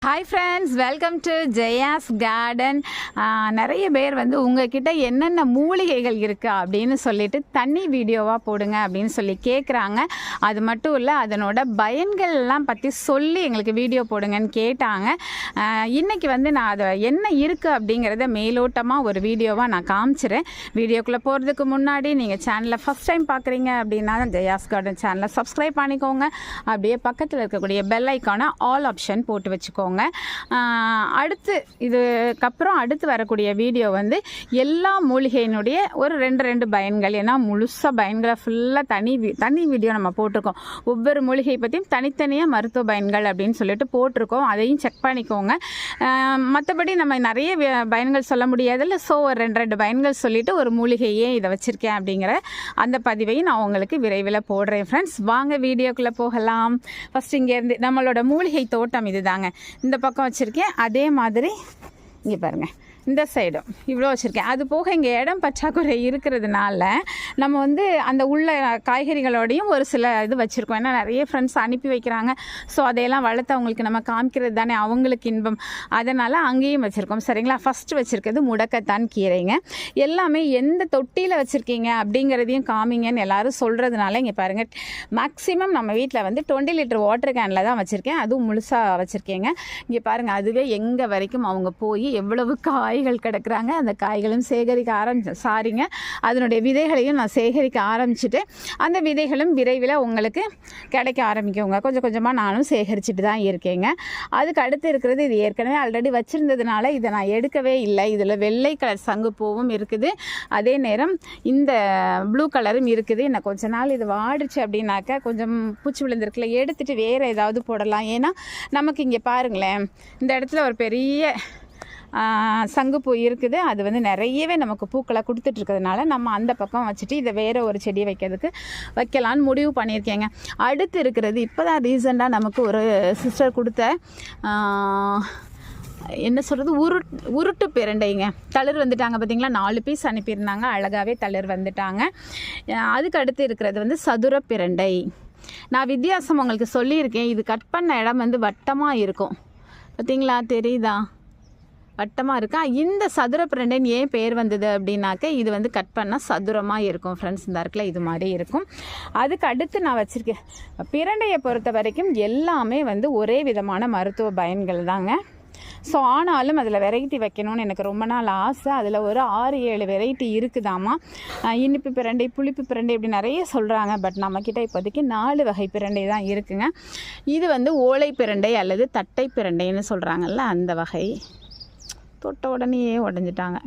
Hi friends, welcome to Jaya's garden. நிறைய பேர் வந்து உங்ககிட்ட என்னென்ன மூலிகைகள் இருக்குது அப்படின்னு சொல்லிட்டு தனி வீடியோவாக போடுங்க அப்படின்னு சொல்லி கேட்குறாங்க. அது மட்டும் இல்லை, அதனோட பயன்கள்லாம் பற்றி சொல்லி எங்களுக்கு வீடியோ போடுங்கன்னு கேட்டாங்க. இன்றைக்கி வந்து நான் அதை என்ன இருக்குது அப்படிங்கிறத மேலோட்டமாக ஒரு வீடியோவாக நான் காமிச்சிறேன். வீடியோக்குள்ளே போகிறதுக்கு முன்னாடி நீங்கள் சேனலை ஃபஸ்ட் டைம் பார்க்குறீங்க அப்படின்னா ஜெயாஸ் கார்டன் சேனலை சப்ஸ்கிரைப் பண்ணிக்கோங்க. அப்படியே பக்கத்தில் இருக்கக்கூடிய பெல் ஐக்கானை ஆல் ஆப்ஷன் போட்டு வச்சுக்கோங்க. அடுத்து இதுக்கப்புறம் அடுத்து வரக்கூடிய வீடியோ வந்து எல்லா மூலிகையினுடைய ஒரு ரெண்டு பயன்கள், ஏன்னா முழுசாக பயன்களை ஃபுல்லாக தனி வீடியோ நம்ம போட்டிருக்கோம். ஒவ்வொரு மூலிகை பற்றியும் தனித்தனியாக மருத்துவ பயன்கள் அப்படின்னு சொல்லிட்டு போட்டிருக்கோம். அதையும் செக் பண்ணிக்கோங்க. மற்றபடி நம்ம நிறைய பயன்கள் சொல்ல முடியாதுல்ல, ஸோ ஒரு ரெண்டு பயன்கள் சொல்லிவிட்டு ஒரு மூலிகையே இதை வச்சுருக்கேன் அப்படிங்கிற அந்த பதிவையும் நான் உங்களுக்கு விரைவில் போடுறேன். ஃப்ரெண்ட்ஸ், வாங்க வீடியோக்குள்ளே போகலாம். ஃபஸ்ட் இங்கேருந்து நம்மளோட மூலிகை தோட்டம் இது தாங்க. இந்த பக்கம் வச்சுருக்கேன். அதே மாதிரி இங்கே பாருங்கள், இந்த சைடும் இவ்வளோ வச்சுருக்கேன். அது போக இங்கே இடம் பற்றாக்குறை இருக்கிறதுனால நம்ம வந்து அந்த உள்ள காய்கறிகளோடையும் ஒரு சில இது வச்சுருக்கோம். ஏன்னா நிறைய ஃப்ரெண்ட்ஸ் அனுப்பி வைக்கிறாங்க. ஸோ அதையெல்லாம் வளர்த்து அவங்களுக்கு நம்ம காமிக்கிறது தானே அவங்களுக்கு இன்பம். அதனால் அங்கேயும் வச்சுருக்கோம். சரிங்களா? ஃபஸ்ட்டு வச்சுருக்கிறது முடக்கத்தான் கீரைங்க. எல்லாமே எந்த தொட்டியில் வச்சுருக்கீங்க அப்படிங்கிறதையும் காமிங்கன்னு எல்லோரும் சொல்கிறதுனால இங்கே பாருங்கள், மேக்ஸிமம் நம்ம வீட்டில் வந்து 20 லிட்டர் வாட்டர் கேனில் தான் வச்சுருக்கேன். அதுவும் முழுசாக வச்சுருக்கேங்க. இங்கே பாருங்கள், அதுவே எங்கே வரைக்கும் அவங்க போய் எவ்வளவு காய்கள் கிடக்குறாங்க. அந்த காய்களும் சேகரிக்க அதனுடைய விதைகளையும் நான் சேகரிக்க ஆரம்பிச்சுட்டு அந்த விதைகளும் விரைவில் உங்களுக்கு கிடைக்க ஆரம்பிக்குங்க. கொஞ்சம் கொஞ்சமாக நானும் சேகரிச்சுட்டு தான் இருக்கேங்க. அதுக்கு அடுத்து இருக்கிறது, இது ஏற்கனவே ஆல்ரெடி வச்சுருந்ததுனால இதை நான் எடுக்கவே இல்லை. இதில் வெள்ளை கலர் சங்குப்பூவும் இருக்குது, அதே நேரம் இந்த ப்ளூ கலரும் இருக்குது. இன்னும் கொஞ்ச நாள் இது வாடிச்சு அப்படின்னாக்க கொஞ்சம் பூச்சி விழுந்திருக்குல, எடுத்துகிட்டு வேறு ஏதாவது போடலாம். ஏன்னா நமக்கு இங்கே பாருங்களேன், இந்த இடத்துல ஒரு பெரிய சங்குப்பூ இருக்குது. அது வந்து நிறையவே நமக்கு பூக்களை கொடுத்துட்ருக்கிறதுனால நம்ம அந்த பக்கம் வச்சுட்டு இதை வேறு ஒரு செடியை வைக்கலான்னு முடிவு பண்ணியிருக்கேங்க. அடுத்து இருக்கிறது, இப்போ தான் ரீசெண்டாக நமக்கு ஒரு சிஸ்டர் கொடுத்த என்ன சொல்கிறது, உருட்டு பிரண்டைங்க. தளிர் வந்துட்டாங்க பார்த்தீங்களா, 4 பீஸ் அனுப்பியிருந்தாங்க. அழகாகவே தளிர் வந்துட்டாங்க. அதுக்கு அடுத்து இருக்கிறது வந்து சதுர பிரண்டை. நான் வித்தியாசம் உங்களுக்கு சொல்லியிருக்கேன். இது கட் பண்ண இடம் வந்து வட்டமாக இருக்கும். பார்த்தீங்களா, தெரியுதா? வட்டமாக இருக்கா. இந்த சதுர பிரண்டைன்னு ஏன் பேர் வந்தது அப்படின்னாக்க, இது வந்து கட் பண்ணால் சதுரமாக இருக்கும் ஃப்ரெண்ட்ஸ். இந்த இடத்துல இது மாதிரி இருக்கும். அதுக்கு அடுத்து நான் வச்சுருக்கேன் பிரண்டையை பொறுத்த வரைக்கும் எல்லாமே வந்து ஒரே விதமான மருத்துவ பயன்கள் தாங்க. ஸோ ஆனாலும் அதில் வெரைட்டி வைக்கணும்னு எனக்கு ரொம்ப நாள் ஆசை. அதில் ஒரு 6-7 வெரைட்டி இருக்குதாமா. இனிப்பு பிரண்டை, புளிப்பு பிரண்டை, இப்படி நிறைய சொல்கிறாங்க. பட் நம்மக்கிட்ட இப்போதைக்கு 4 வகை பிரண்டை தான் இருக்குங்க. இது வந்து ஓலை பிரண்டை அல்லது தட்டை பிரண்டைன்னு சொல்கிறாங்கல்ல, அந்த வகை. தொட்ட உடனேயே உடஞ்சிட்டாங்க,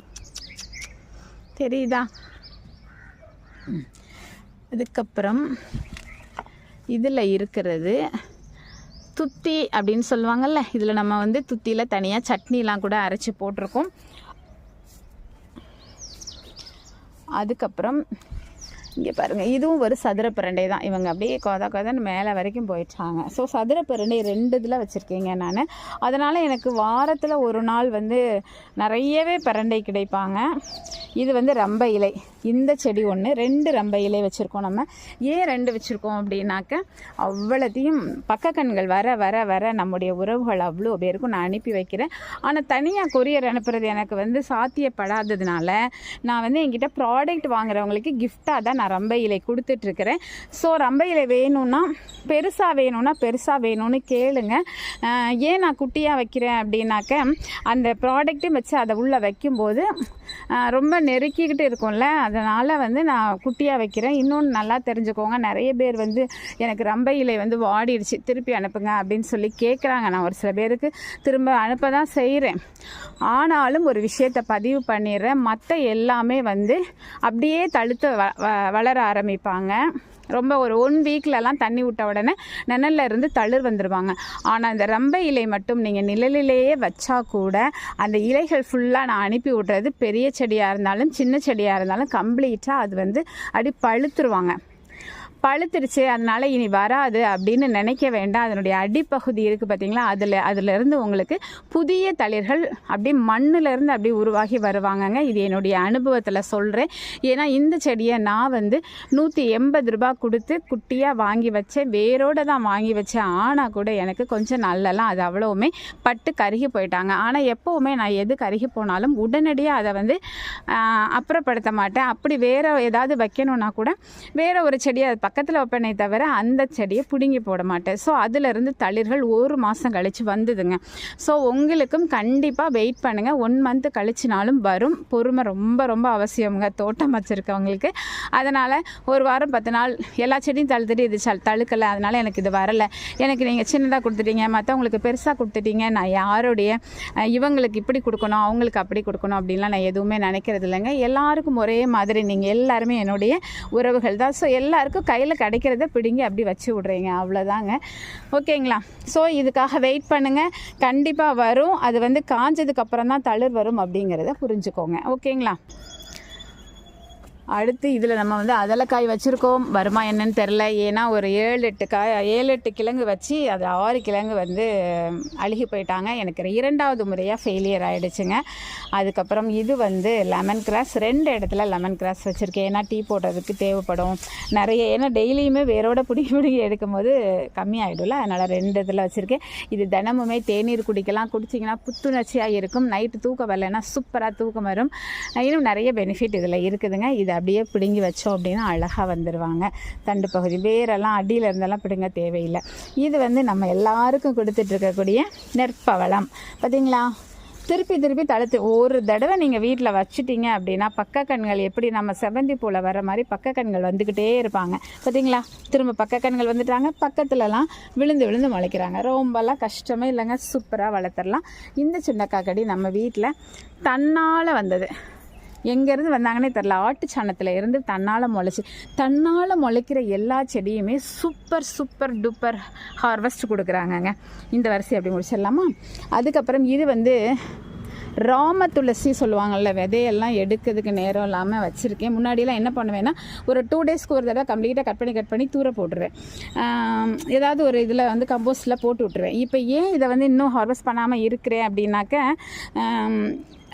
தெரியுதா? அதுக்கப்புறம் இதில் இருக்கிறது துத்தி அப்படின்னு சொல்லுவாங்கள்ல. இதில் நம்ம வந்து துத்தியில் தனியாக சட்னிலாம் கூட அரைச்சி போட்டிருக்கோம். அதுக்கப்புறம் இங்கே பாருங்கள், இதுவும் ஒரு சதுர பிரண்டை தான். இவங்க அப்படியே கொதன்னு மேலே வரைக்கும் போயிட்டாங்க. ஸோ சதுர பிரண்டை 2 இதில் வச்சுருக்கீங்க நான். அதனால் எனக்கு வாரத்தில் ஒரு நாள் வந்து நிறையவே பிரண்டை கிடைப்பாங்க. இது வந்து ரம்ப இலை. இந்த செடி 1, 2 ரம்ப இலை வச்சுருக்கோம். நம்ம ஏன் 2 வச்சுருக்கோம் அப்படின்னாக்க, அவ்வளோத்தையும் பக்கக்கண்கள் வர வர வர நம்முடைய உறவுகள் அவ்வளோ பேருக்கும் நான் அனுப்பி வைக்கிறேன். ஆனால் தனியாக கொரியர் அனுப்புறது எனக்கு வந்து சாத்தியப்படாததுனால நான் வந்து என்கிட்ட ப்ராடக்ட் வாங்குறவங்களுக்கு கிஃப்டாக தான் நான் ரம்ப இலை கொடுத்துட்ருக்கிறேன். ஸோ ரம்ப இலை வேணும்னா பெருசாக வேணும்னு கேளுங்க. ஏன் நான் குட்டியாக வைக்கிறேன் அப்படின்னாக்க, அந்த ப்ராடக்ட்டும் வச்சு அதை உள்ளே வைக்கும்போது ரொம்ப நெருக்கிக்கிட்டு இருக்கும்ல, அதனால் வந்து நான் குட்டியாக வைக்கிறேன். இன்னொன்று நல்லா தெரிஞ்சுக்கோங்க, நிறைய பேர் வந்து எனக்கு ரம்ப இலை வந்து வாடிடுச்சு, திருப்பி அனுப்புங்க அப்படின்னு சொல்லி கேட்குறாங்க. நான் ஒரு சில பேருக்கு திரும்ப அனுப்ப தான் செய்கிறேன். ஆனாலும் ஒரு விஷயத்தை பதிவு பண்ணிடுறேன், மற்ற எல்லாமே வந்து அப்படியே தழுத்து வளர ஆரம்பிப்பாங்க. ரொம்ப ஒரு 1 வீக்லலாம் தண்ணி விட்ட உடனே நிழல்ல இருந்து தளிர் வந்துடுவாங்க. ஆனால் இந்த ரம்ப இலை மட்டும் நீங்கள் நிழலிலேயே வச்சா கூட அந்த இலைகள் ஃபுல்லாக நான் அனுப்பி விட்றது, பெரிய செடியாக இருந்தாலும் சின்ன செடியாக இருந்தாலும் கம்ப்ளீட்டாக அது வந்து அப்படி பழுத்துருவாங்க. பழுத்துருச்சு அதனால் இனி வராது அப்படின்னு நினைக்க வேண்டாம். அதனுடைய அடிப்பகுதி இருக்குது பார்த்திங்களா, அதிலிருந்து உங்களுக்கு புதிய தளிர்கள் அப்படியே மண்ணிலேருந்து அப்படியே உருவாகி வருவாங்கங்க. இது என்னுடைய அனுபவத்தில் சொல்கிறேன். ஏன்னா இந்த செடியை நான் வந்து 180 ரூபா கொடுத்து குட்டியாக வாங்கி வச்சேன், வேரோடு தான் வாங்கி வச்சேன். ஆனால் கூட எனக்கு கொஞ்சம் நல்லலாம் அது அவ்வளோவுமே பட்டு கருகி போயிட்டாங்க. ஆனால் எப்போவுமே நான் எது கருகி போனாலும் உடனடியாக அதை வந்து அப்புறப்படுத்த மாட்டேன். அப்படி வேறு ஏதாவது வைக்கணுன்னா கூட வேறு ஒரு செடியை அது பக்கத்தில் வைப்பேனே தவிர அந்த செடியை பிடுங்கி போட மாட்டேன். ஸோ அதிலிருந்து தளிர்கள் 1 மாதம் கழித்து வந்ததுங்க. ஸோ உங்களுக்கும் கண்டிப்பாக வெயிட் பண்ணுங்கள், 1 மந்த் கழிச்சினாலும் வரும். பொறுமை ரொம்ப ரொம்ப அவசியங்க தோட்டம் வச்சுருக்கவங்களுக்கு. அதனால் ஒரு வாரம் 10 நாள் எல்லா செடியும் தழுத்துட்டு இது தழுக்கலை, அதனால் எனக்கு இது வரலை, எனக்கு நீங்கள் சின்னதாக கொடுத்துட்டீங்க, மற்றவங்களுக்கு பெருசாக கொடுத்துட்டீங்க, நான் யாருடைய இவங்களுக்கு இப்படி கொடுக்கணும் அவங்களுக்கு அப்படி கொடுக்கணும் அப்படின்லாம் நான் எதுவுமே நினைக்கிறது இல்லைங்க. எல்லாருக்கும் ஒரே மாதிரி, நீங்கள் எல்லாருமே என்னுடைய உறவுகள் தான். ஸோ எல்லாருக்கும் கையில் கிடைக்கிறத பிடிங்கி அப்படி வச்சு விட்றீங்க, அவ்வளோதாங்க. ஓகேங்களா? ஸோ இதுக்காக வெயிட் பண்ணுங்கள், கண்டிப்பாக வரும். அது வந்து காஞ்சதுக்கப்புறம் தான் தளிர் வரும் அப்படிங்கிறத புரிஞ்சுக்கோங்க. ஓகேங்களா? அடுத்து இதில் நம்ம வந்து அதலைக்காய் வச்சுருக்கோம், வருமா என்னன்னு தெரில. ஏன்னா ஒரு 7-8 கிழங்கு வச்சு அது 6 கிழங்கு வந்து அழுகி போயிட்டாங்க. எனக்கு 2வது முறையாக ஃபெயிலியர் ஆகிடுச்சுங்க. அதுக்கப்புறம் இது வந்து லெமன் கிராஸ், 2 இடத்துல லெமன் கிராஸ் வச்சுருக்கேன். ஏன்னா டீ போடுறதுக்கு தேவைப்படும் நிறைய. ஏன்னா டெய்லியுமே வேரோட பிடிங்கி எடுக்கும் போது கம்மியாகிடும்ல, அதனால் 2 இதில் வச்சுருக்கேன். இது தினமுமே தேநீர் குடிச்சிங்கன்னா புத்துணர்ச்சியாக இருக்கும். நைட்டு தூக்கம் வரலைன்னா சூப்பராக தூக்கம் வரும். இன்னும் நிறைய பெனிஃபிட் இதில் இருக்குதுங்க. இது அப்படியே பிடுங்கி வச்சோம் அப்படின்னா அழகாக வந்துடுவாங்க. தண்டு பகுதி வேரெல்லாம் அடியில் இருந்தெல்லாம் பிடுங்க தேவையில்லை. இது வந்து நம்ம எல்லாருக்கும் கொடுத்துட்டு இருக்கக்கூடிய நெற்பவளம் பார்த்தீங்களா, திருப்பி தழுத்து ஒரு தடவை நீங்கள் வீட்டில் வச்சுட்டீங்க அப்படின்னா பக்க கண்கள் எப்படி நம்ம செவந்தி பூவில் வர மாதிரி பக்க கண்கள் வந்துக்கிட்டே இருப்பாங்க பார்த்தீங்களா. திரும்ப பக்க கண்கள் வந்துட்டாங்க, பக்கத்துலலாம் விழுந்து முளைக்கிறாங்க. ரொம்பலாம் கஷ்டமே இல்லைங்க, சூப்பராக வளர்த்துடலாம். இந்த சுண்டக்காய் நம்ம வீட்டில் தன்னால் வந்தது, எங்கேருந்து வந்தாங்கன்னே தெரில. ஆட்டு சாணத்தில் இருந்து தன்னால் முளைக்கிற எல்லா செடியுமே சூப்பர் டூப்பர் ஹார்வெஸ்ட் கொடுக்குறாங்கங்க. இந்த வரிசை அப்படி முடிச்சிடலாமா? அதுக்கப்புறம் இது வந்து ராம துளசி சொல்லுவாங்கள்ல, விதையெல்லாம் எடுக்கிறதுக்கு நேரம் இல்லாமல் வச்சுருக்கேன். முன்னாடியெல்லாம் என்ன பண்ணுவேன்னா ஒரு 2 டேஸ்க்கு ஒரு தடவை கம்ப்ளீட்டாக கட் பண்ணி தூர போட்டுருவேன். ஏதாவது ஒரு இதில் வந்து கம்போஸ்டில் போட்டு விட்ருவேன். இப்போ ஏன் இதை வந்து இன்னும் ஹார்வெஸ்ட் பண்ணாமல் இருக்கிறேன் அப்படின்னாக்க,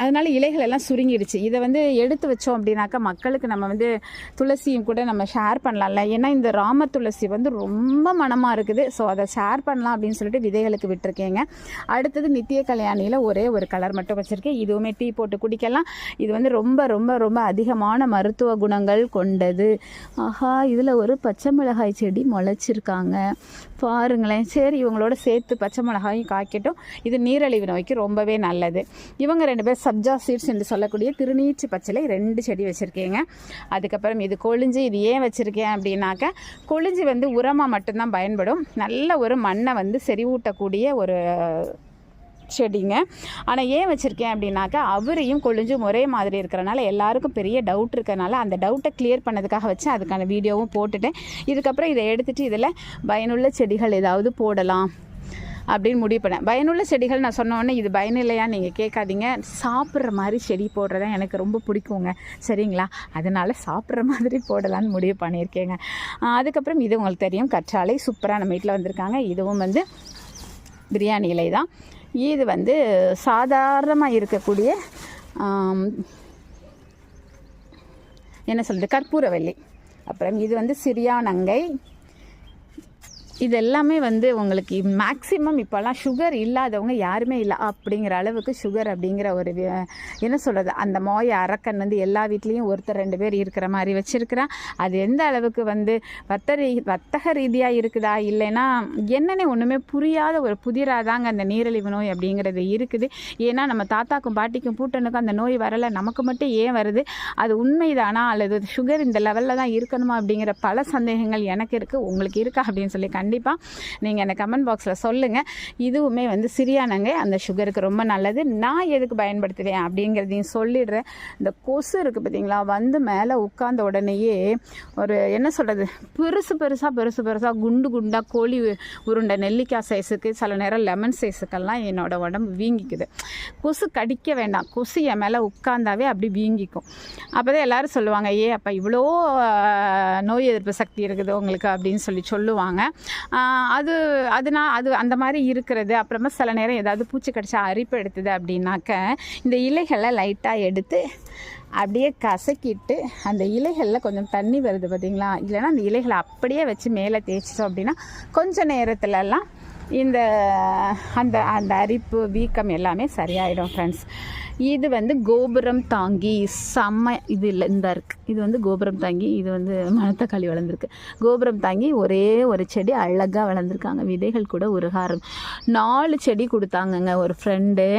அதனால் இலைகள் எல்லாம் சுருங்கிடுச்சு. இதை வந்து எடுத்து வச்சோம் அப்படின்னாக்கா மக்களுக்கு நம்ம வந்து துளசியும் கூட நம்ம ஷேர் பண்ணலாம்ல. ஏன்னா இந்த ராம துளசி வந்து ரொம்ப மனமாக இருக்குது. ஸோ அதை ஷேர் பண்ணலாம் அப்படின்னு சொல்லிட்டு விதைகளுக்கு விட்டுருக்கேங்க. அடுத்தது நித்திய கல்யாணியில் ஒரே ஒரு கலர் மட்டும் வச்சுருக்கேன். இதுவுமே டீ போட்டு குடிக்கலாம். இது வந்து ரொம்ப ரொம்ப ரொம்ப அதிகமான மருத்துவ குணங்கள் கொண்டது. ஆஹா, இதில் ஒரு பச்சை மிளகாய் செடி முளைச்சிருக்காங்க பாருங்களேன். சரி, இவங்களோட சேர்த்து பச்சை மிளகாயும் காய்க்கட்டும். இது நீரிழிவு நோய்க்கு ரொம்பவே நல்லது. இவங்க 2 பேர் சப்ஜா சீட்ஸ் என்று சொல்லக்கூடிய திருநீச்சி பச்சிலை 2 செடி வச்சுருக்கேங்க. அதுக்கப்புறம் இது கொழிஞ்சி. இது ஏன் வச்சுருக்கேன் அப்படின்னாக்க, கொழிஞ்சி வந்து உரமாக மட்டும்தான் பயன்படும். நல்ல ஒரு மண்ணை வந்து செறிவூட்டக்கூடிய ஒரு செடிங்க. ஆனால் ஏன் வச்சுருக்கேன் அப்படின்னாக்கா, அவரையும் கொழிஞ்சும் ஒரே மாதிரி இருக்கிறனால எல்லாருக்கும் பெரிய டவுட் இருக்கிறனால அந்த டவுட்டை கிளியர் பண்ணதுக்காக வச்சு அதுக்கான வீடியோவும் போட்டுட்டேன். இதுக்கப்புறம் இதை எடுத்துகிட்டு இதில் பயனுள்ள செடிகள் ஏதாவது போடலாம் அப்படின்னு முடிவு பண்ணேன். பயனுள்ள செடிகள் நான் சொன்னோன்னே இது பயனில்லையா நீங்கள் கேட்காதீங்க. சாப்பிட்ற மாதிரி செடி போடுறதான் எனக்கு ரொம்ப பிடிக்குங்க, சரிங்களா. அதனால் சாப்பிட்ற மாதிரி போடலான்னு முடிவு பண்ணியிருக்கேங்க. அதுக்கப்புறம் இது உங்களுக்கு தெரியும், கற்றாழை சூப்பராக நம்ம வீட்டில் வந்திருக்காங்க. இதுவும் வந்து பிரியாணி இலை தான். இது வந்து சாதாரணமாக இருக்கக்கூடிய என்ன சொல்கிறது, கற்பூரவல்லி. அப்புறம் இது வந்து சிறியானங்கை. இது எல்லாமே வந்து உங்களுக்கு மேக்ஸிமம் இப்போல்லாம் சுகர் இல்லாதவங்க யாருமே இல்லை அப்படிங்கிற அளவுக்கு சுகர் அப்படிங்கிற ஒரு என்ன சொல்கிறது, அந்த மோய அரக்கன் வந்து எல்லா வீட்லேயும் 1-2 பேர் இருக்கிற மாதிரி வச்சுருக்கிறான். அது எந்த அளவுக்கு வந்து வர்த்தக ரீதியாக இருக்குதா இல்லைன்னா என்னென்ன ஒன்றுமே புரியாத ஒரு புதிராக தாங்க அந்த நீரிழிவு நோய் அப்படிங்கிறது இருக்குது. ஏன்னா நம்ம தாத்தாக்கும் பாட்டிக்கும் பூட்டனுக்கும் அந்த நோய் வரலை, நமக்கு மட்டும் ஏன் வருது, அது உண்மைதானா அல்லது சுகர் இந்த லெவலில் தான் இருக்கணுமா அப்படிங்கிற பல சந்தேகங்கள் எனக்கு இருக்குது. உங்களுக்கு இருக்கா அப்படின்னு சொல்லி கண்டிப்பாக நீங்கள் எனக்கு கமெண்ட் பாக்ஸில் சொல்லுங்கள். இதுவுமே வந்து சிறியானங்க அந்த சுகருக்கு ரொம்ப நல்லது. நான் எதுக்கு பயன்படுத்துவேன் அப்படிங்கிறதையும் சொல்லிடுறேன். இந்த கொசு இருக்குது பார்த்தீங்களா, வந்து மேலே உட்கார்ந்த உடனேயே ஒரு என்ன சொல்கிறது, பெருசு பெருசாக குண்டு குண்டாக கோழி உருண்டை நெல்லிக்காய் சைஸுக்கு, சில நேரம் லெமன் சைஸுக்கெல்லாம் என்னோடய உடம்பு வீங்கிக்குது. கொசு கடிக்க வேண்டாம், கொசு என் மேலே உட்கார்ந்தாவே அப்படி வீங்கிக்கும். அப்போ தான் எல்லோரும் சொல்லுவாங்க, அப்போ இவ்வளோ நோய் எதிர்ப்பு சக்தி இருக்குது உங்களுக்கு அப்படின்னு சொல்லுவாங்க. அது அந்த மாதிரி இருக்கிறது. அப்புறமா சில நேரம் ஏதாவது பூச்சி கடிச்சா அரிப்பு எடுத்துது அப்படின்னாக்க இந்த இலைகளை லைட்டாக எடுத்து அப்படியே கசக்கிட்டு அந்த இலைகளில் கொஞ்சம் தண்ணி வருது பார்த்தீங்களா, இல்லைன்னா அந்த இலைகளை அப்படியே வச்சு மேலே தேய்ச்சிட்டோம் அப்படின்னா கொஞ்சம் நேரத்துலலாம் இந்த அந்த அந்த அரிப்பு வீக்கம் எல்லாமே சரியாயிடும் ஃப்ரெண்ட்ஸ். இது வந்து கோபுரம் தாங்கி செம்ம இது இல்லை இந்த இருக்குது. இது வந்து கோபுரம் தாங்கி, இது வந்து மணத்தக்காளி வளர்ந்துருக்கு. கோபுரம் தாங்கி ஒரே ஒரு செடி அழகாக வளர்ந்துருக்காங்க, விதைகள் கூட உருகாரம். 4 செடி கொடுத்தாங்கங்க ஒரு ஃப்ரெண்டு,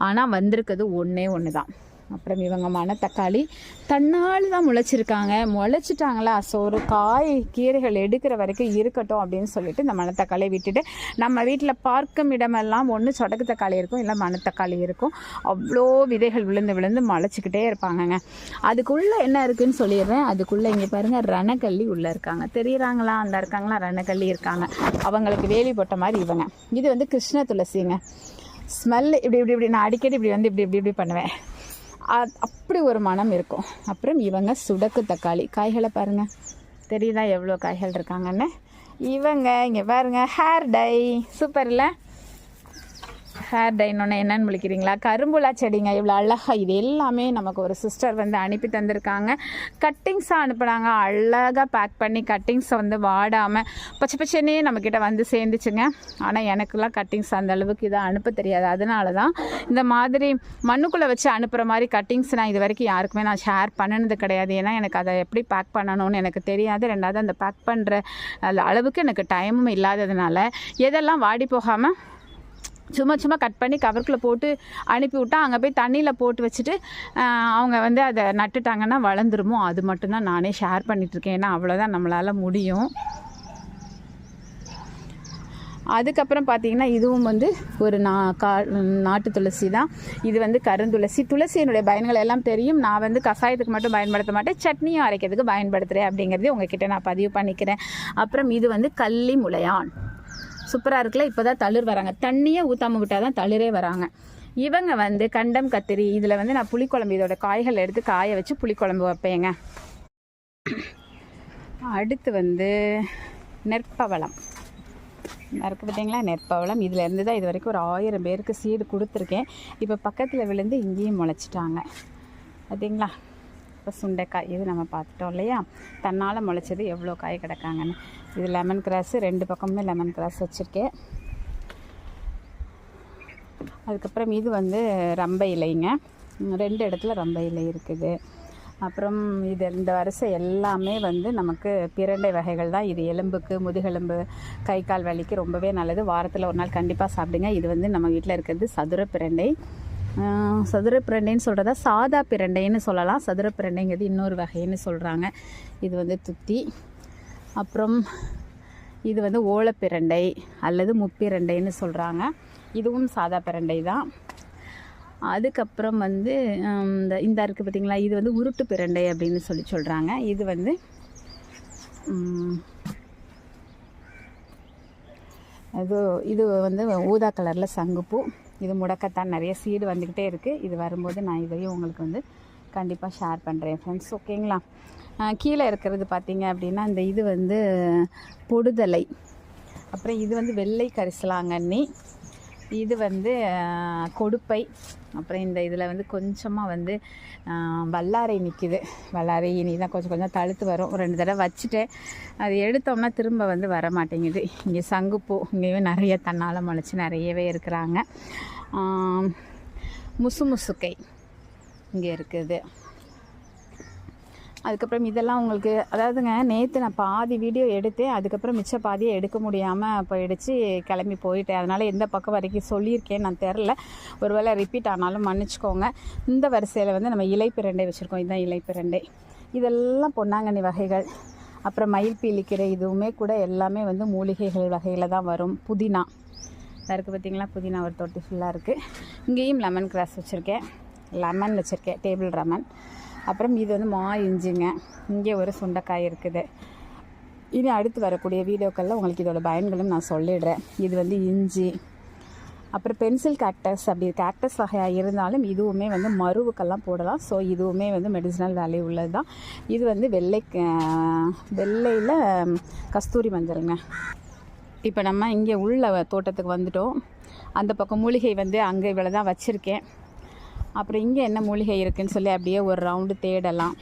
ஆனால் வந்திருக்கிறது ஒன்று தான். அப்புறம் இவங்க மணத்தக்காளி தன்னால் தான் முளைச்சிட்டாங்களா, ஸோ ஒரு காய் கீரைகள் எடுக்கிற வரைக்கும் இருக்கட்டும் அப்படின்னு சொல்லிட்டு இந்த மணத்தக்காளியை விட்டுட்டு, நம்ம வீட்டில் பார்க்கும் இடமெல்லாம் ஒன்று சொடக்கு தக்காளி இருக்கும், இல்லை மணத்தக்காளி இருக்கும். அவ்வளோ விதைகள் விழுந்து முளைச்சிக்கிட்டே இருப்பாங்கங்க. அதுக்குள்ளே என்ன இருக்குதுன்னு சொல்லிடுறேன். அதுக்குள்ளே இங்கே பாருங்கள், ரணக்கல்லி உள்ளே இருக்காங்க, தெரியுறாங்களா, அந்த இருக்காங்களா, ரணக்கல்லி இருக்காங்க. அவங்களுக்கு வேலி போட்ட மாதிரி இவங்க. இது வந்து கிருஷ்ண துளசிங்க. ஸ்மெல் இப்படி நான் அடிக்கடி இப்படி வந்து இப்படி பண்ணுவேன், அப்படி ஒரு மனம் இருக்கும். அப்புறம் இவங்க சுடக்கு தக்காளி, காய்களை பாருங்கள், தெரியுதா எவ்வளோ காய்கள் இருக்காங்கன்னு. இவங்க இங்கே பாருங்கள், ஹேர் டை, சூப்பர் இல்லை? ஹேர் டைன்னு என்னென்னு விളിக்கிறீங்களா, கரும்புலா செடிங்க, இவ்வளோ அழகாக. இது எல்லாமே நமக்கு ஒரு சிஸ்டர் வந்து அனுப்பி தந்திருக்காங்க. கட்டிங்ஸாக அனுப்புனாங்க, அழகாக பேக் பண்ணி கட்டிங்ஸை வந்து வாடாமல் பச்சைன்னே நம்மக்கிட்ட வந்து சேர்ந்துச்சுங்க. ஆனால் எனக்குலாம் கட்டிங்ஸ் அந்த அளவுக்கு இதை அனுப்ப தெரியாது. அதனால தான் இந்த மாதிரி மண்ணுக்குள்ளே வச்சு அனுப்புகிற மாதிரி கட்டிங்ஸ் நான் இது வரைக்கும் யாருக்குமே நான் ஷேர் பண்ணினது கிடையாது. ஏன்னா எனக்கு அதை எப்படி பேக் பண்ணணும்னு எனக்கு தெரியாது. ரெண்டாவது அந்த பேக் பண்ணுற அளவுக்கு எனக்கு டைமும் இல்லாததுனால எதெல்லாம் வாடி போகாமல் சும்மா கட் பண்ணி கவருக்குள்ளே போட்டு அனுப்பி விட்டா, அங்கே போய் தண்ணியில் போட்டு வச்சுட்டு அவங்க வந்து அதை நட்டுட்டாங்கன்னா வளர்ந்துருமோ, அது மட்டும்தான் நானே ஷேர் பண்ணிகிட்ருக்கேன். ஏன்னா அவ்வளோதான் நம்மளால் முடியும். அதுக்கப்புறம் பார்த்திங்கன்னா இதுவும் வந்து ஒரு நாட்டு துளசி தான். இது வந்து கருந்துளசி. துளசியினுடைய பயன்கள் எல்லாம் தெரியும். நான் வந்து கஷாயத்துக்கு மட்டும் பயன்படுத்த மாட்டேன், சட்னியும் அரைக்கிறதுக்கு பயன்படுத்துகிறேன் அப்படிங்கிறதே உங்ககிட்ட நான் பதிவு பண்ணிக்கிறேன். அப்புறம் இது வந்து கள்ளி முளையான், சூப்பராக இருக்குல்ல. இப்போ தான் தளிர் வராங்க, தண்ணியே ஊற்றாமல் விட்டால் தான் தளிரே வராங்க. இவங்க வந்து கண்டம் கத்திரி. இதில் வந்து நான் புளிக்குழம்பு, இதோட காய்கள் எடுத்து காய வச்சு புளிக்குழம்பு வைப்பேங்க. அடுத்து வந்து நெற்பவளம் இருக்குது பார்த்தீங்களா, நெற்பவளம். இதிலேருந்து தான் இது வரைக்கும் ஒரு 1000 பேருக்கு சீடு கொடுத்துருக்கேன். இப்போ பக்கத்தில் விழுந்து இங்கேயும் முளைச்சிட்டாங்க பார்த்தீங்களா. இப்போ சுண்டைக்காய் இது நம்ம பார்த்துட்டோம் இல்லையா, தன்னால் முளைச்சது எவ்வளோ காய் கிடக்காங்கன்னு. இது லெமன் கிராஸு, 2 பக்கமுமே லெமன் கிராஸ் வச்சுருக்கேன். அதுக்கப்புறம் இது வந்து ரம்பை இலைங்க, 2 இடத்துல ரம்பை இலை இருக்குது. அப்புறம் இந்த வரிசை எல்லாமே வந்து நமக்கு பிரண்டை வகைகள் தான். இது எலும்புக்கு, முதுகெலும்பு, கை கால் வலிக்கு ரொம்பவே நல்லது. வாரத்தில் ஒரு நாள் கண்டிப்பாக சாப்பிடுங்க. இது வந்து நம்ம வீட்டில் இருக்கிறது சதுர பிரண்டை. சதுர பிரண்டைன்னு சொல்கிறதா சாதா பிரண்டைன்னு சொல்லலாம். சதுர பிரண்டைங்கிறது இன்னொரு வகைன்னு சொல்கிறாங்க. இது வந்து துத்தி. அப்புறம் இது வந்து ஓலப்பிரண்டை அல்லது முப்பிரண்டைன்னு சொல்கிறாங்க. இதுவும் சாதா பிரண்டை தான். அதுக்கப்புறம் வந்து இந்த இருக்குது பார்த்திங்களா, இது வந்து உருட்டு பிரண்டை அப்படின்னு சொல்கிறாங்க. இது வந்து இது வந்து ஊதா கலரில் சங்குப்பூ. இது முடக்கத்தான், நிறைய சீடு வந்துக்கிட்டே இருக்குது. இது வரும்போது நான் இதையும் உங்களுக்கு வந்து கண்டிப்பாக ஷேர் பண்ணுறேன் ஃப்ரெண்ட்ஸ், ஓகேங்களா. கீழே இருக்கிறது பார்த்திங்க அப்படின்னா இந்த இது வந்து பொடுதலை. அப்புறம் இது வந்து வெள்ளை கரிசலாங்கண்ணி. இது வந்து கொடுப்பை. அப்புறம் இந்த இதில் வந்து கொஞ்சமாக வந்து வல்லாரை நிற்கிது. வல்லாரை இனி தான் கொஞ்சம் தழுத்து வரும். 2 தடவை வச்சுட்டேன், அது எடுத்தோம்னா திரும்ப வந்து வர மாட்டேங்குது. இங்கே சங்குப்பூ, இங்கேயும் நிறைய தன்னால் முளைச்சி நிறையவே இருக்கிறாங்க. முசுமுசுக்கை இங்கே இருக்குது. அதுக்கப்புறம் இதெல்லாம் உங்களுக்கு அதாவதுங்க, நேற்று நான் பாதி வீடியோ எடுத்தேன், அதுக்கப்புறம் மிச்ச பாதியை எடுக்க முடியாமல் போயிடுச்சு, கிளம்பி போயிட்டேன். அதனால் எந்த பக்கம் வரைக்கும் சொல்லியிருக்கேன் நான் தெரில, ஒருவேளை ரிப்பீட் ஆனாலும் மன்னிச்சிக்கோங்க. இந்த வரிசையில் வந்து நம்ம இலைப்பிரண்டை வச்சுருக்கோம். இதுதான் இலைப்பிரண்டை. இதெல்லாம் பொன்னாங்கண்ணி வகைகள். அப்புறம் மயில்பீலிக்கீரை இதுவுமே கூட எல்லாமே வந்து மூலிகைகள் வகையில் தான் வரும். புதினா இருக்குது பார்த்திங்களா, புதினா ஒரு தொட்டி ஃபுல்லாக இருக்குது. இங்கேயும் லெமன் கிராஸ் வச்சுருக்கேன், லெமன் வச்சுருக்கேன், டேபிள் லெமன். அப்புறம் இது வந்து இஞ்சிங்க. இங்கே ஒரு சுண்டைக்காய் இருக்குது. இனி அடுத்து வரக்கூடிய வீடியோக்களில் உங்களுக்கு இதோட பயன்களும் நான் சொல்லிடுறேன். இது வந்து இஞ்சி. அப்புறம் பென்சில் கேக்டஸ், அப்படி கேக்டஸ் வகையாக இருந்தாலும் இதுவுமே வந்து மருவுக்கெல்லாம் போடலாம். ஸோ இதுவுமே வந்து மெடிசினல் வேல்யூ உள்ளது தான். இது வந்து வெள்ளையில் கஸ்தூரி மஞ்சளுங்க. இப்போ நம்ம இங்கே உள்ள தோட்டத்துக்கு வந்துட்டோம். அந்த பக்கம் மூலிகை வந்து அங்கே இவ்வளோ தான் வச்சுருக்கேன். அப்புறம் இங்கே என்ன மூலிகை இருக்குதுன்னு சொல்லி அப்படியே ஒரு ரவுண்டு தேடலாம்.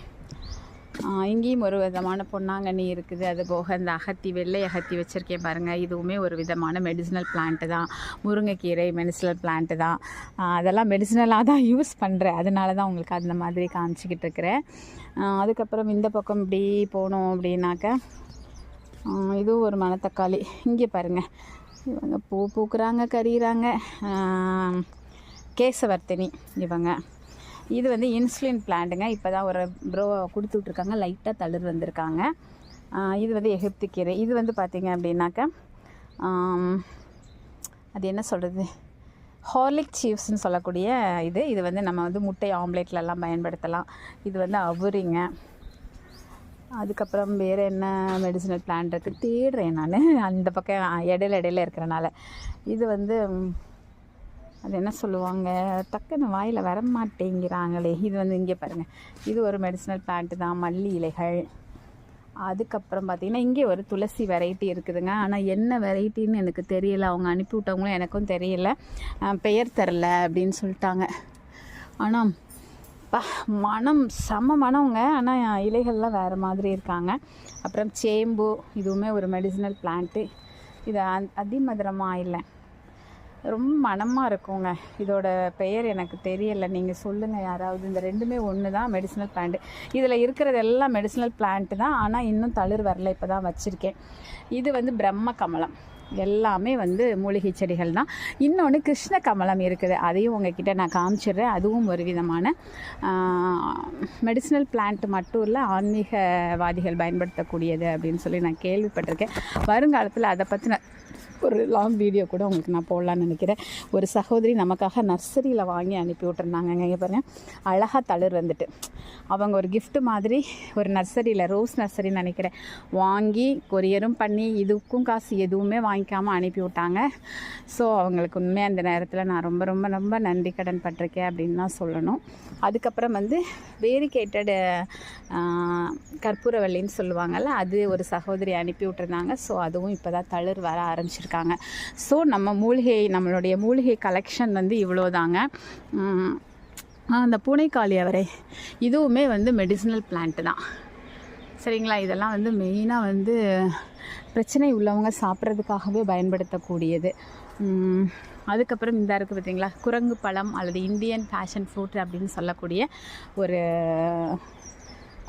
இங்கேயும் ஒரு விதமான பொன்னாங்கண்ணி இருக்குது. அது போக இந்த அகத்தி, வெள்ளை அகத்தி வச்சுருக்கேன் பாருங்கள். இதுவுமே ஒரு விதமான மெடிசினல் பிளான்ட்டு தான். முருங்கைக்கீரை மெடிசினல் பிளான்ட்டு தான். அதெல்லாம் மெடிசினலாக தான் யூஸ் பண்ணுறேன். அதனால தான் உங்களுக்கு அந்த மாதிரி காமிச்சிக்கிட்டு இருக்கிறேன். அதுக்கப்புறம் இந்த பக்கம் இப்படி போனோம் அப்படின்னாக்க இதுவும் ஒரு மணத்தக்காளி. இங்கே பாருங்கள், இவங்க பூ பூக்குறாங்க, கறிகிறாங்க. கேசவர்த்தினி இவங்க. இது வந்து இன்சுலின் பிளான்ட்டுங்க. இப்போ தான் ஒரு ப்ரோ கொடுத்து விட்ருக்காங்க, லைட்டாக தளிர் வந்திருக்காங்க. இது வந்து எகிப்து கீரை. இது வந்து பார்த்திங்க அப்படின்னாக்க அது என்ன சொல்கிறது, ஹார்லிக் சீவ்ஸ்ன்னு சொல்லக்கூடிய இது வந்து நம்ம வந்து முட்டை ஆம்லேட்லலாம் பயன்படுத்தலாம். இது வந்து அவுரிங்க. அதுக்கப்புறம் வேறு என்ன மெடிசினல் பிளான்ட் இருக்குது தேடுறேன் நான், அந்த பக்கம் இடையில இருக்கிறனால. இது வந்து அது என்ன சொல்லுவாங்க, டக்குன்னு வாயில் வர மாட்டேங்கிறாங்களே. இது வந்து இங்கே பாருங்கள், இது ஒரு மெடிசினல் பிளான்ட்டு தான், மல்லி இலைகள். அதுக்கப்புறம் பார்த்திங்கன்னா இங்கே ஒரு துளசி வெரைட்டி இருக்குதுங்க. ஆனால் என்ன வெரைட்டின்னு எனக்கு தெரியல. அவங்க அனுப்பி விட்டவங்களும் எனக்கும் தெரியல, பெயர் தரல அப்படின்னு சொல்லிட்டாங்க. ஆனால் மனம் செம்ம மனங்க. ஆனால் இலைகள்லாம் வேறு மாதிரி இருக்காங்க. அப்புறம் சேம்பு, இதுவுமே ஒரு மெடிசினல் பிளான்ட்டு. இது அதிமதுரமாக இல்லை, ரொம்ப மனமாக இருக்குங்க. இதோட பெயர் எனக்கு தெரியலை, நீங்கள் சொல்லுங்கள் யாராவது. இந்த ரெண்டுமே ஒன்று தான், மெடிசினல் பிளான்ட்டு. இதில் இருக்கிறது எல்லாம் மெடிசினல் பிளான்ட்டு தான். ஆனால் இன்னும் தளிர் வரல, இப்போ தான் வச்சுருக்கேன். இது வந்து பிரம்ம கமலம், எல்லாமே வந்து மூலிகை செடிகள் தான். இன்னொன்று கிருஷ்ண கமலம் இருக்குது, அதையும் உங்ககிட்ட நான் காமிச்சிடுறேன். அதுவும் ஒரு விதமான மெடிசினல் பிளான்ட் மட்டும் இல்லை, ஆன்மீகவாதிகள் பயன்படுத்தக்கூடியது அப்படின்னு சொல்லி நான் கேள்விப்பட்டிருக்கேன். வருங்காலத்தில் அதை பற்றின ஒரு லாங் வீடியோ கூட உங்களுக்கு நான் போடலான்னு நினைக்கிறேன். ஒரு சகோதரி நமக்காக நர்சரியில் வாங்கி அனுப்பி விட்டுருந்தாங்க. இங்கே பாருங்கள், அழகாக தளிர் வந்துட்டு. அவங்க ஒரு கிஃப்ட் மாதிரி ஒரு நர்சரியில், ரோஸ் நர்சரின்னு நினைக்கிறேன், வாங்கி கொரியரும் பண்ணி இதுக்கும் காசு எதுவுமே வாங்கிக்காமல் அனுப்பி விட்டாங்க. ஸோ அவங்களுக்கு உண்மையாக அந்த நேரத்தில் நான் ரொம்ப ரொம்ப ரொம்ப நன்றி கடன் பட்டிருக்கேன் அப்படின்னு தான் சொல்லணும். அதுக்கப்புறம் வந்து வேரிகேட்டடு கற்பூரவல்லின்னு சொல்லுவாங்கள்ல, அது ஒரு சகோதரி அனுப்பி விட்டுருந்தாங்க. ஸோ அதுவும் இப்போ தான் தளிர் வர ஆரம்பிச்சிருக்காங்க. ஸோ நம்மளுடைய மூலிகை கலெக்ஷன் வந்து இவ்வளோதாங்க. அந்த பூனைக்காளி அவரை இதுவுமே வந்து மெடிசினல் பிளான்ட்டு தான், சரிங்களா. இதெல்லாம் வந்து மெயினாக வந்து பிரச்சனை உள்ளவங்க சாப்பிட்றதுக்காகவே பயன்படுத்தக்கூடியது. அதுக்கப்புறம் இந்த இருக்குது பார்த்திங்களா, குரங்கு பழம் அல்லது இந்தியன் பேஷன் ஃப்ரூட் அப்படின்னு சொல்லக்கூடிய ஒரு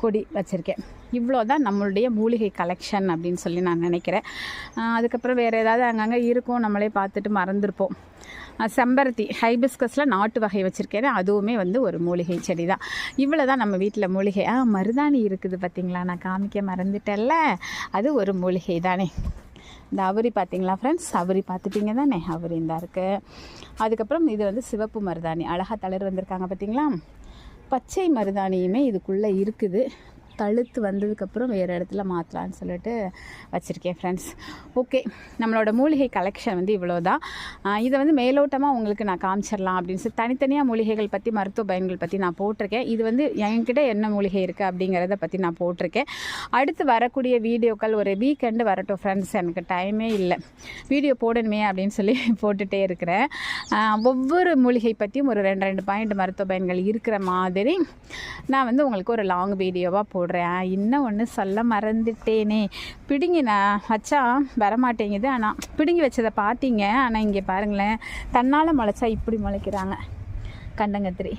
கொடி வச்சுருக்கேன். இவ்வளோ தான் நம்மளுடைய மூலிகை கலெக்ஷன் அப்படின்னு சொல்லி நான் நினைக்கிறேன். அதுக்கப்புறம் வேறு ஏதாவது அங்கங்கே இருக்கும், நம்மளே பார்த்துட்டு மறந்துருப்போம். செம்பருத்தி, ஹைபிஸ்கஸில் நாட்டு வகை வச்சுருக்கேன், அதுவுமே வந்து ஒரு மூலிகை செடி தான். இவ்வளோ தான் நம்ம வீட்டில் மூலிகை. மருதாணி இருக்குது பார்த்திங்களா, நான் காமிக்க மறந்துட்டேன்ல, அது ஒரு மூலிகை தானே. இந்த அவரி பார்த்திங்களா ஃப்ரெண்ட்ஸ், அவரி பார்த்துட்டிங்க தானே, அவரி இந்த இருக்குது. அதுக்கப்புறம் இது வந்து சிவப்பு மருதாணி, அழகாக தளிர் வந்திருக்காங்க பார்த்திங்களா. பச்சை மருதாணியுமே இதுக்குள்ளே இருக்குது. தழுத்து வந்ததுக்கப்புறம் வேறு இடத்துல மாற்றலான்னு சொல்லிட்டு வச்சுருக்கேன் ஃப்ரெண்ட்ஸ். ஓகே, நம்மளோட மூலிகை கலெக்ஷன் வந்து இவ்வளோ தான். இதை வந்து மேலோட்டமாக உங்களுக்கு நான் காமிச்சிடலாம் அப்படின்னு சொல்லி தனித்தனியாக மூலிகைகள் பற்றி, மருத்துவ பயன்கள் பற்றி நான் போட்டிருக்கேன். இது வந்து என்கிட்ட என்ன மூலிகை இருக்குது அப்படிங்கிறத பற்றி நான் போட்டிருக்கேன். அடுத்து வரக்கூடிய வீடியோக்கள் ஒரு வீக்கெண்டு வரட்டும் ஃப்ரெண்ட்ஸ், எனக்கு டைமே இல்லை, வீடியோ போடணுமே அப்படின்னு சொல்லி போட்டுகிட்டே இருக்கிறேன். ஒவ்வொரு மூலிகை பற்றியும் ஒரு 2 பாயிண்ட் மருத்துவ பயன்கள் இருக்கிற மாதிரி நான் வந்து உங்களுக்கு ஒரு லாங் வீடியோவாக போடுறேன். இன்னும் ஒன்று சொல்ல மறந்துட்டேனே, பிடுங்கி நான் வச்சா வரமாட்டேங்குது. ஆனால் பிடுங்கி வச்சதை பார்த்தீங்க. ஆனால் இங்கே பாருங்களேன், தன்னால் முளைச்சா இப்படி முளைக்கிறாங்க. கண்டங்கத்திரி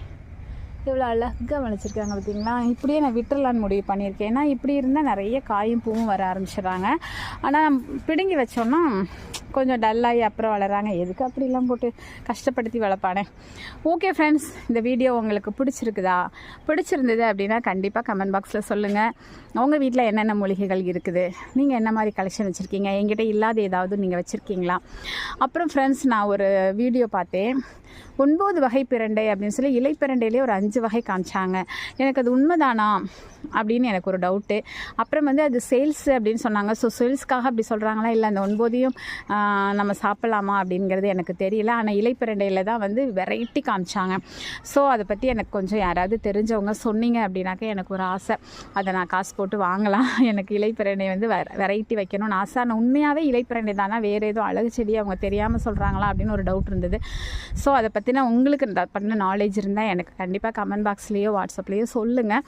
இவ்வளோ அழகாக முளைச்சிருக்காங்க பார்த்தீங்களா. இப்படியே நான் விட்டுறலான்னு முடிவு பண்ணியிருக்கேன். ஏன்னா இப்படி இருந்தால் நிறைய காயும் பூவும் வர ஆரம்பிச்சிடுறாங்க. ஆனால் பிடுங்கி வச்சோன்னா கொஞ்சம் டல்லாகி அப்புறம் வளர்கிறாங்க. எதுக்கு அப்படிலாம் போட்டு கஷ்டப்படுத்தி வளர்ப்பானே. ஓகே ஃப்ரெண்ட்ஸ், இந்த வீடியோ உங்களுக்கு பிடிச்சிருந்தது அப்படின்னா கண்டிப்பாக கமெண்ட் பாக்ஸில் சொல்லுங்கள். உங்கள் வீட்டில் என்னென்ன மூலிகைகள் இருக்குது, நீங்கள் என்ன மாதிரி கலெக்ஷன் வச்சுருக்கீங்க, என்கிட்ட இல்லாத ஏதாவது நீங்கள் வச்சுருக்கீங்களா? அப்புறம் ஃப்ரெண்ட்ஸ், நான் ஒரு வீடியோ பார்த்தேன், 9 வகை பிரண்டை அப்படின்னு சொல்லி இலைப்பிரண்டையிலே ஒரு 5 வகை காமிச்சாங்க. எனக்கு அது உண்மைதானா அப்படின்னு எனக்கு ஒரு டவுட்டு. அப்புறம் வந்து அது சேல்ஸ் அப்படின்னு சொன்னாங்க. ஸோ சேல்ஸ்க்காக அப்படி சொல்கிறாங்களா, இல்லை அந்த 9ஐயும் நம்ம சாப்பிட்லாமா அப்படிங்கிறது எனக்கு தெரியல. ஆனால் இலைப்பிரண்டையில் தான் வந்து வெரைட்டி காமிச்சாங்க. ஸோ அதை பற்றி எனக்கு கொஞ்சம் யாராவது தெரிஞ்சவங்க சொன்னீங்க அப்படின்னாக்க எனக்கு ஒரு ஆசை, அதை நான் காசு போட்டு வாங்கலாம். எனக்கு இலைப்பிரண்டை வந்து வெரைட்டி வைக்கணும்னு ஆசை. ஆனால் உண்மையாகவே இலைப்பிரண்டை தானே, வேறு ஏதோ அழகு செடி அவங்க தெரியாமல் சொல்கிறாங்களா அப்படின்னு ஒரு டவுட் இருந்தது. ஸோ அதை பற்றின உங்களுக்கு பண்ண நாலேஜ் இருந்தால் எனக்கு கண்டிப்பாக கமெண்ட் பாக்ஸ்லேயோ வாட்ஸ்அப்லேயோ சொல்லுங்கள்.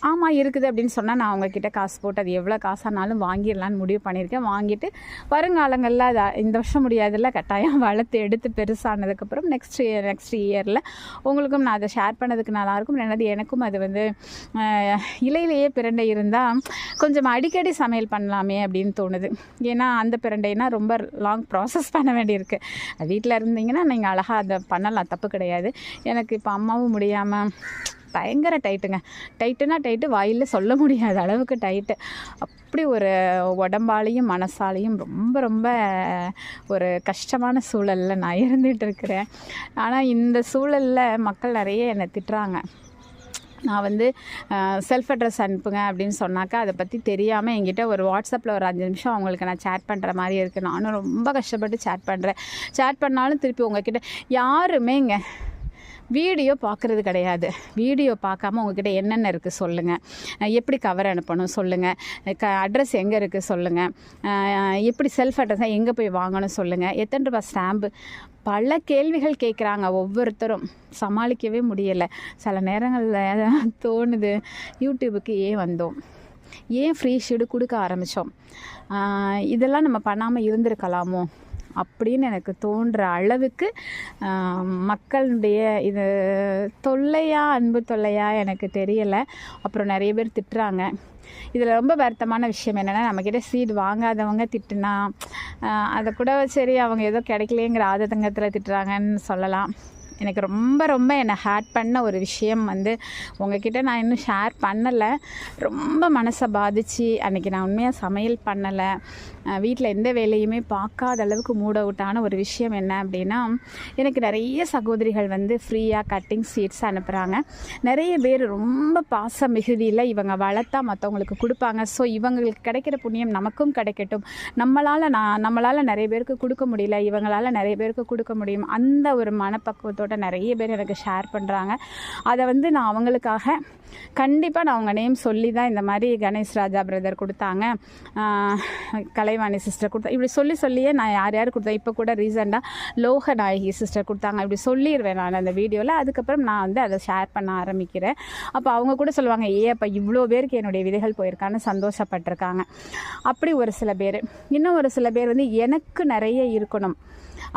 ஆமாம் இருக்குது அப்படின்னு சொன்னால் நான் அவங்கக்கிட்ட காசு போட்டு அது எவ்வளோ காசானாலும் வாங்கிடலான்னு முடிவு பண்ணியிருக்கேன். வாங்கிட்டு வருங்காலங்களில் அதை இந்த வருஷம் முடியாதுல்ல, கட்டாயம் வளர்த்து எடுத்து பெருசானதுக்கப்புறம் நெக்ஸ்ட் இயரில் உங்களுக்கும் நான் அதை ஷேர் பண்ணதுக்கு நல்லாயிருக்கும். ரெண்டாவது எனக்கும் அது வந்து இலையிலேயே பிரண்டை இருந்தால் கொஞ்சம் அடிக்கடி சமையல் பண்ணலாமே அப்படின்னு தோணுது. ஏன்னா அந்த பிரண்டைனா ரொம்ப லாங் ப்ராசஸ் பண்ண வேண்டியிருக்கு. வீட்டில் இருந்தீங்கன்னா நீங்கள் அழகாக அதை பண்ணலாம், தப்பு கிடையாது. எனக்கு இப்போ அம்மாவும் முடியாமல் பயங்கர டைட்டுனா வாயில் சொல்ல முடியாத அளவுக்கு டைட்டு. அப்படி ஒரு உடம்பாலையும் மனசாலையும் ரொம்ப ரொம்ப ஒரு கஷ்டமான சூழலில் நான் இருந்துகிட்டு இருக்கிறேன். ஆனால் இந்த சூழலில் மக்கள் நிறைய என்னை திட்டுறாங்க. நான் வந்து செல்ஃப் அட்ரஸ் அனுப்புங்க அப்படின்னு சொன்னாக்கா அதை பற்றி தெரியாமல் என்கிட்ட ஒரு வாட்ஸ்அப்பில் ஒரு 5 நிமிஷம் அவங்களுக்கு நான் சேட் பண்ணுற மாதிரி இருக்குது. நானும் ரொம்ப கஷ்டப்பட்டு சேட் பண்ணாலும் திருப்பி உங்ககிட்ட யாருமேங்க வீடியோ பார்க்குறது கிடையாது. வீடியோ பார்க்காம உங்ககிட்ட என்னென்ன இருக்குது சொல்லுங்கள், எப்படி கவர் அனுப்பணும் சொல்லுங்கள், அட்ரஸ் எங்கே இருக்குது சொல்லுங்கள், எப்படி செல்ஃப் அட்ரஸாக எங்கே போய் வாங்கணும் சொல்லுங்கள், எத்தனை ரூபா ஸ்டாம்பு, பல கேள்விகள் கேட்குறாங்க. ஒவ்வொருத்தரும் சமாளிக்கவே முடியலை. சில நேரங்களில் தோணுது, யூடியூபுக்கு ஏன் வந்தோம், ஏன் ஃப்ரீ ஷீடு கொடுக்க ஆரம்பித்தோம், இதெல்லாம் நம்ம பண்ணாமல் இருந்திருக்கலாமோ அப்படின்னு எனக்கு தோன்ற அளவுக்கு மக்களுடைய இது தொல்லையா அன்பு தொல்லையா எனக்கு தெரியலை. அப்புறம் நிறைய பேர் திட்டுறாங்க. இதில் ரொம்ப வருத்தமான விஷயம் என்னென்னா, நம்மக்கிட்ட சீடு வாங்காதவங்க திட்டுனா அதை கூட சரி அவங்க ஏதோ கிடைக்கலேங்கிற ஆதங்கத்தில் திட்டுறாங்கன்னு சொல்லலாம். எனக்கு ரொம்ப ரொம்ப என்னை ஹேர்ட் பண்ண ஒரு விஷயம் வந்து உங்ககிட்ட நான் இன்னும் ஷேர் பண்ணலை. ரொம்ப மனசை பாதித்து அன்றைக்கி நான் உண்மையாக சமையல் பண்ணலை, வீட்டில் எந்த வேலையுமே பார்க்காத அளவுக்கு மூட் அவுட்டான ஒரு விஷயம் என்ன அப்படின்னா, எனக்கு நிறைய சகோதரிகள் வந்து ஃப்ரீயாக கட்டிங் சீட்ஸ் அனுப்புகிறாங்க. நிறைய பேர் ரொம்ப பாச மிகுதியில் இவங்க வளர்த்தா மற்றவங்களுக்கு கொடுப்பாங்க. ஸோ இவங்களுக்கு கிடைக்கிற புண்ணியம் நமக்கும் கிடைக்கட்டும், நம்மளால் நிறைய பேருக்கு கொடுக்க முடியல, இவங்களால் நிறைய பேருக்கு கொடுக்க முடியும், அந்த ஒரு மனப்பக்குவத்தோட நிறைய பேர் எனக்கு ஷேர் பண்ணுறாங்க. அதை வந்து நான் அவங்களுக்காக கண்டிப்பாக நான் அவங்க நேம் சொல்லி தான், இந்த மாதிரி கணேஷ் ராஜா பிரதர் கொடுத்தாங்க, கலைவாணி சிஸ்டர் கொடுத்தா, இப்படி சொல்லியே நான் யார் கொடுத்தேன். இப்போ கூட ரீசெண்டாக லோகநாயகி சிஸ்டர் கொடுத்தாங்க, இப்படி சொல்லிடுவேன் நான் அந்த வீடியோவில். அதுக்கப்புறம் நான் வந்து அதை ஷேர் பண்ண ஆரம்பிக்கிறேன். அப்போ அவங்க கூட சொல்லுவாங்க, அப்போ இவ்வளோ பேருக்கு என்னுடைய விதைகள் போயிருக்கான்னு சந்தோஷப்பட்டிருக்காங்க. அப்படி ஒரு சில பேர். இன்னும் ஒரு சில பேர் வந்து எனக்கு நிறைய இருக்கணும்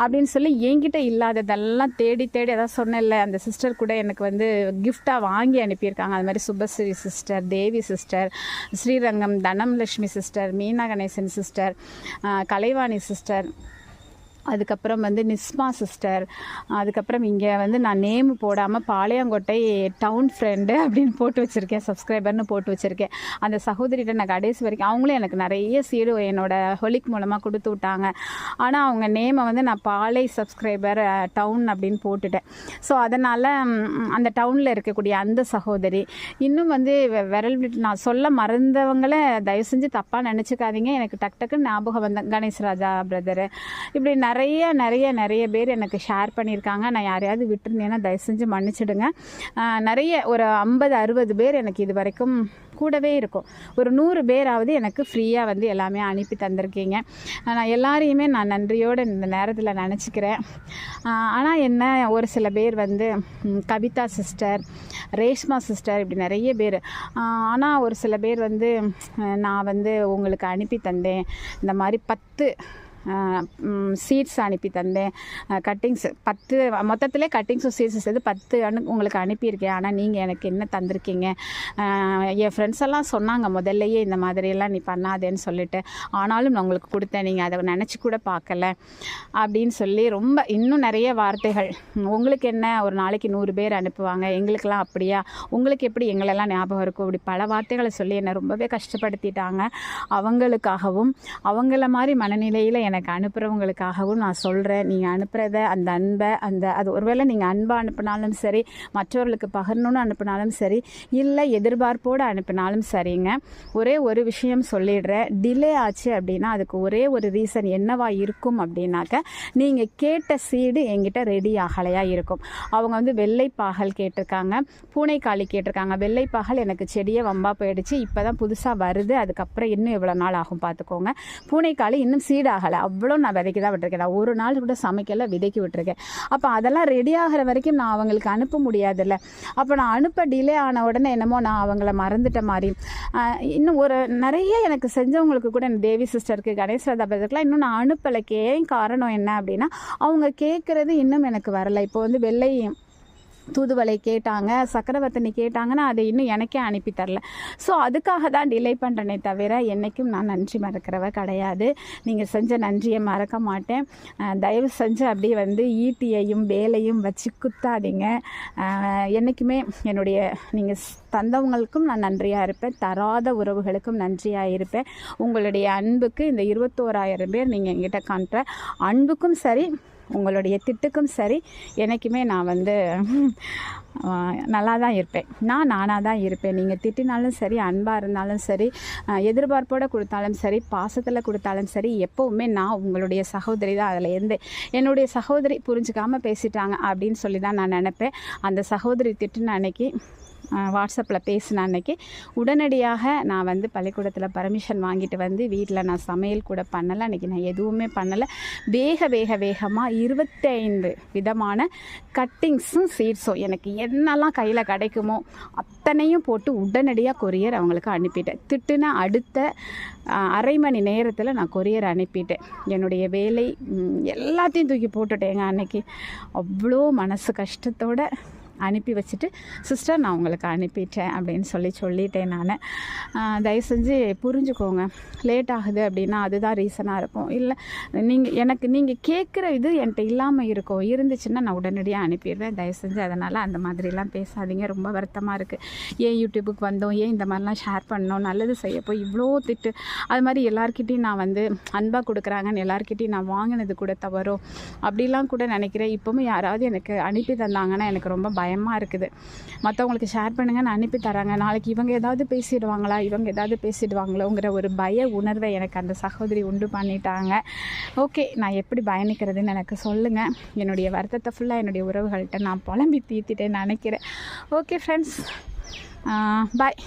அப்படின்னு சொல்லி என்கிட்ட இல்லாததெல்லாம் தேடி அதான் சொன்னேன்ல, அந்த சிஸ்டர் கூட எனக்கு வந்து கிஃப்டாக வாங்கி அனுப்பியிருக்காங்க. அது மாதிரி Subhashree sister, Devi sister, Srirangam Dhanalakshmi sister, Meena Ganesan sister, Kalaivani sister, அதுக்கப்புறம் வந்து நிஸ்மா சிஸ்டர், அதுக்கப்புறம் இங்கே வந்து நான் நேம் போடாமல் பாளையங்கோட்டை டவுன் ஃப்ரெண்டு அப்படின்னு போட்டு வச்சுருக்கேன், சப்ஸ்கிரைபர்னு போட்டு வச்சுருக்கேன். அந்த சகோதரிகிட்ட நான் கடைசி வரைக்கும் அவங்களும் எனக்கு நிறைய சீடு என்னோடய ஹொலிக் மூலமாக கொடுத்து விட்டாங்க. ஆனால் அவங்க நேமை வந்து நான் பாளை சப்ஸ்கிரைபர் டவுன் அப்படின்னு போட்டுட்டேன். ஸோ அதனால் அந்த டவுனில் இருக்கக்கூடிய அந்த சகோதரி இன்னும் வந்து விரல் விட்டு நான் சொல்ல மறந்தவங்கள தயவு செஞ்சு தப்பாக நினச்சிக்காதீங்க. எனக்கு டக்குன்னு ஞாபகம் வந்த கணேஷ் ராஜா பிரதரு, இப்படி நிறைய பேர் எனக்கு ஷேர் பண்ணியிருக்காங்க. நான் யாரையாவது விட்டுருந்தேன்னா தயவு செஞ்சு மன்னிச்சிடுங்க. நிறைய ஒரு 50-60 பேர் எனக்கு இது வரைக்கும் கூடவே இருக்கும். ஒரு 100 பேராவது எனக்கு ஃப்ரீயாக வந்து எல்லாமே அனுப்பி தந்திருக்கீங்க. நான் எல்லாரையுமே நான் நன்றியோடு இந்த நேரத்தில் நினச்சிக்கிறேன். ஆனால் என்ன, ஒரு சில பேர் வந்து கவிதா சிஸ்டர், ரேஷ்மா சிஸ்டர், இப்படி நிறைய பேர். ஆனால் ஒரு சில பேர் வந்து நான் வந்து உங்களுக்கு அனுப்பி தந்தேன், இந்த மாதிரி 10 சீட்ஸ் அனுப்பி தந்தேன், கட்டிங்ஸ் 10 மொத்தத்திலே கட்டிங்ஸும் சீட்ஸும் சேர்த்து 10 உங்களுக்கு அனுப்பியிருக்கேன். ஆனால் நீங்கள் எனக்கு என்ன தந்திருக்கீங்க? என் ஃப்ரெண்ட்ஸ் எல்லாம் சொன்னாங்க முதல்லையே இந்த மாதிரியெல்லாம் நீ பண்ணாதேன்னு சொல்லிட்டு, ஆனாலும் நான் உங்களுக்கு கொடுத்தேன், நீங்கள் அதை நினச்சி கூட பார்க்கல அப்படின்னு சொல்லி ரொம்ப இன்னும் நிறைய வார்த்தைகள். உங்களுக்கு என்ன ஒரு நாளைக்கு 100 பேர் அனுப்புவாங்க, எங்களுக்கெல்லாம் அப்படியா, உங்களுக்கு எப்படி எங்களெல்லாம் ஞாபகம் இருக்கும், இப்படி பல வார்த்தைகளை சொல்லி என்னை ரொம்பவே கஷ்டப்படுத்திட்டாங்க. அவங்களுக்காகவும் அவங்கள மாதிரி மனநிலையில் எனக்கு அனுப்புகிறவங்களுக்காகவும் நான் சொல்கிறேன், நீங்கள் அனுப்புகிறத அந்த அன்பை அது ஒருவேளை நீங்கள் அன்பாக அனுப்பினாலும் சரி, மற்றவர்களுக்கு பகிரணும்னு அனுப்பினாலும் சரி, இல்லை எதிர்பார்ப்போடு அனுப்பினாலும் சரிங்க, ஒரே ஒரு விஷயம் சொல்லிடுறேன். டிலே ஆச்சு அப்படின்னா அதுக்கு ஒரே ஒரு ரீசன் என்னவா இருக்கும் அப்படின்னாக்க, நீங்கள் கேட்ட சீடு என்கிட்ட ரெடி ஆகலையா இருக்கும். அவங்க வந்து வெள்ளைப்பாகல் கேட்டிருக்காங்க, பூனைக்காளி கேட்டிருக்காங்க. வெள்ளைப்பாகல் எனக்கு செடியே வம்பா போயிடுச்சு, இப்போ தான் புதுசாக வருது, அதுக்கப்புறம் இன்னும் எவ்வளோ நாள் ஆகும் பார்த்துக்கோங்க. பூனைக்காளி இன்னும் சீடு ஆகலை, அவ்வளோ நான் விதைக்கு தான் விட்டுருக்கேன். நான் ஒரு நாள் கூட சமைக்கல, விதைக்கு விட்டுருக்கேன். அப்போ அதெல்லாம் ரெடி ஆகிற வரைக்கும் நான் அவங்களுக்கு அனுப்ப முடியாதுல்ல. அப்போ நான் அனுப்ப டிலே ஆன உடனே என்னமோ நான் அவங்கள மறந்துட்ட மாதிரி. இன்னும் ஒரு நிறைய எனக்கு செஞ்சவங்களுக்கு கூட, தேவி சிஸ்டருக்கு, கணேஸ்வரதா பிரதருக்குலாம் இன்னும் நான் அனுப்பலை. ஏன் காரணம் என்ன அப்படின்னா, அவங்க கேட்குறது இன்னும் எனக்கு வரலை. இப்போ வந்து வெள்ளை தூதுவளை கேட்டாங்க, சக்கரவர்த்தினி கேட்டாங்கன்னா அதை இன்னும் எனக்கே அனுப்பி தரல. ஸோ அதுக்காக தான் டிலே பண்ணுறேனே தவிர என்றைக்கும் நான் நன்றி மறக்கிறவ கிடையாது. நீங்கள் செஞ்ச நன்றியை மறக்க மாட்டேன். தயவு செஞ்சு அப்படியே வந்து ஈட்டியையும் வேலையும் வச்சு குத்தாதீங்க. என்றைக்குமே என்னுடைய நீங்கள் தந்தவங்களுக்கும் நான் நன்றியாக இருப்பேன், தராத உறவுகளுக்கும் நன்றியாக இருப்பேன். உங்களுடைய அன்புக்கு இந்த 21,000 பேர் நீங்கள் என்கிட்ட காண்ற அன்புக்கும் சரி, உங்களுடைய திட்டுக்கும் சரி, என்றைக்குமே நான் வந்து நல்லா தான் இருப்பேன். நானாக தான் இருப்பேன். நீங்கள் திட்டினாலும் சரி, அன்பாக இருந்தாலும் சரி, எதிர்பார்ப்போடு கொடுத்தாலும் சரி, பாசத்தில் கொடுத்தாலும் சரி, எப்போவுமே நான் உங்களுடைய சகோதரி தான். அதில் என்னுடைய சகோதரி புரிஞ்சுக்காமல் பேசிட்டாங்க அப்படின்னு சொல்லி தான் நான் நினப்பேன். அந்த சகோதரி திட்டுன அன்னைக்கு, வாட்ஸ்அப்பில் பேசின அன்னைக்கு உடனடியாக நான் வந்து பள்ளிக்கூடத்தில் பர்மிஷன் வாங்கிட்டு வந்து வீட்டில் நான் சமையல் கூட பண்ணலை. அன்றைக்கி நான் எதுவுமே பண்ணலை. வேகமாக 25 விதமான கட்டிங்ஸும் சீட்ஸும் எனக்கு என்னெல்லாம் கையில் கிடைக்குமோ அத்தனையும் போட்டு உடனடியாக கொரியர் அவங்களுக்கு அனுப்பிட்டேன். திட்டுன அடுத்த அரை மணி நேரத்தில் நான் கொரியர் அனுப்பிட்டேன். என்னுடைய வேலை எல்லாத்தையும் தூக்கி போட்டுட்டேங்க. அன்னைக்கு அவ்வளோ மனசு கஷ்டத்தோடு அனுப்பி வச்சுட்டு, சிஸ்டர் நான் உங்களுக்கு அனுப்பிட்டேன் அப்படின்னு சொல்லிட்டேன். நான் தயவு செஞ்சு புரிஞ்சுக்கோங்க. லேட் ஆகுது அப்படின்னா அதுதான் ரீசனாக இருக்கும். இல்லை நீங்கள் கேட்குற இது என்கிட்ட இல்லாமல் இருக்கும், இருந்துச்சுன்னா நான் உடனடியாக அனுப்பிடுவேன். தயவு செஞ்சு அதனால் அந்த மாதிரிலாம் பேசாதீங்க. ரொம்ப வருத்தமாக இருக்குது. ஏன் யூடியூபுக்கு வந்தோம், ஏன் இந்த மாதிரிலாம் ஷேர் பண்ணோம், நல்லது செய்யப்போ இவ்வளோ திட்டு. அது மாதிரி எல்லாருக்கிட்டையும் நான் வந்து அன்பாக கொடுக்குறாங்கன்னு எல்லாருக்கிட்டையும் நான் வாங்கினது கூட தவறோ அப்படிலாம் கூட நினைக்கிறேன். இப்போவும் யாராவது எனக்கு அனுப்பி தந்தாங்கன்னா எனக்கு ரொம்ப பயமாக இருக்குது. மற்றவங்களுக்கு ஷேர் பண்ணுங்கன்னு அனுப்பி தராங்க, நாளைக்கு இவங்க ஏதாவது பேசிடுவாங்களோங்கிற ஒரு பய உணர்வை எனக்கு அந்த சகோதரி உண்டு பண்ணிட்டாங்க. ஓகே, நான் எப்படி பயணிக்கிறதுன்னு எனக்கு சொல்லுங்கள். என்னுடைய வருத்தத்தை ஃபுல்லாக என்னுடைய உறவுகள்கிட்ட நான் புலம்பி தீர்த்திட்டேன்னு நினைக்கிறேன். ஓகே ஃப்ரெண்ட்ஸ், பாய்.